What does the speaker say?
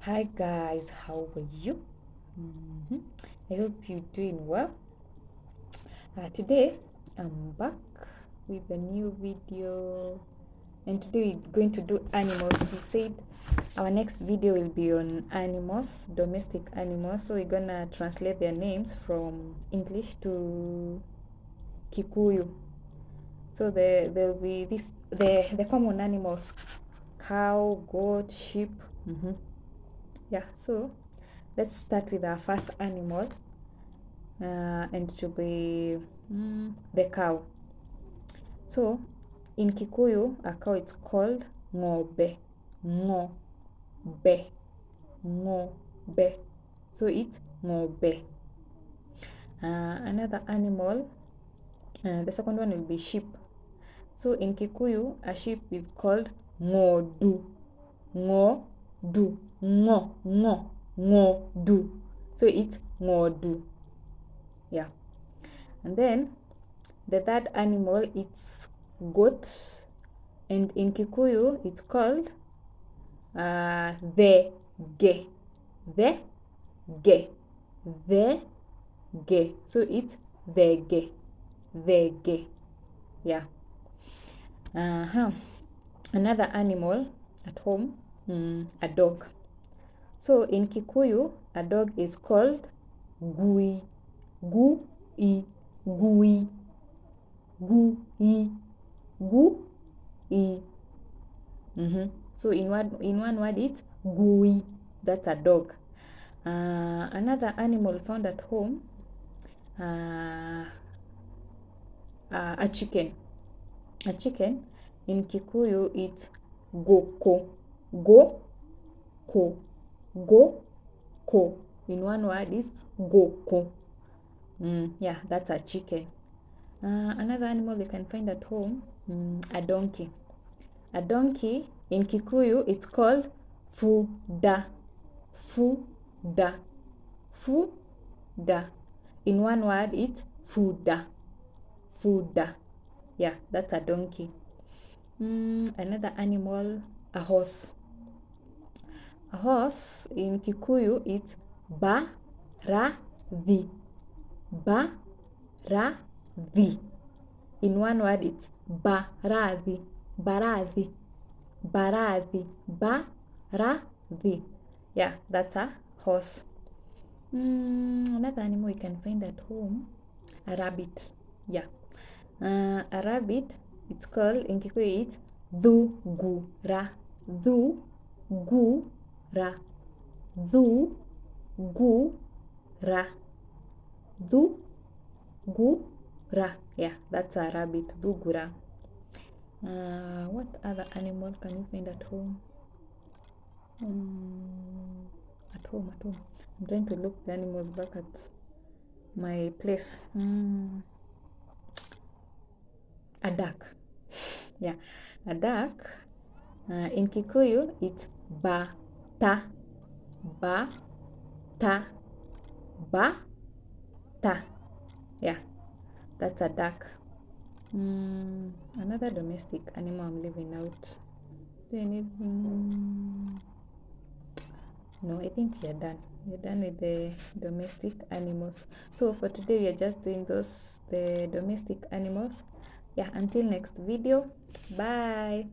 Hi guys, how are you? I hope you're doing well. Today I'm back with a new video, and today we're going to do animals. We said our next video will be on animals, domestic animals. So we're gonna translate their names from English to Kikuyu. So there'll be the common animals: cow, goat, sheep. Yeah. So let's start with our first animal, and it will be the cow. So in Kikuyu, a cow is called ngobe, ngobe, ngobe. So it's ngobe. Another animal, the second one will be sheep. So in Kikuyu, a sheep is called ngodu, ngodu, ngodu. So it's ngodu. Yeah. And then the third animal, it's goat, and in Kikuyu it's called the ge, the ge, the ge. So it's the ge. Yeah. Another animal at home, a dog. So in Kikuyu, a dog is called gui, gui, gui, gui, gui. So in one word it's gui. That's a dog. Another animal found at home, a chicken. A chicken in Kikuyu it's goko, goko, goko. In one word is goko. Yeah, that's a chicken. Another animal you can find at home, a donkey. A donkey in Kikuyu it's called fuda, fuda, fuda. In one word it's fuda, fuda. Yeah, that's a donkey. Another animal, a horse. A horse in Kikuyu it's ba-ra-vi, ba-ra-vi. In one word it's barathi, barathi, barathi, barathi. Yeah, that's a horse. Another animal you can find at home, a rabbit. Yeah. A rabbit, it's called in Kikuyu it's dhugura, dhugura, dhugura, dhugura. Yeah, that's a rabbit, dhugura. What other animal can you find at home? At home. I'm trying to look the animals back at my place. A duck. Yeah, a duck. In Kikuyu, it's ba-ta, ba-ta, ba-ta. Yeah, that's a duck. Another domestic animal I'm leaving out. No, I think we are done. We're done with the domestic animals. So for today, we are just doing the domestic animals. Yeah, until next video. Bye.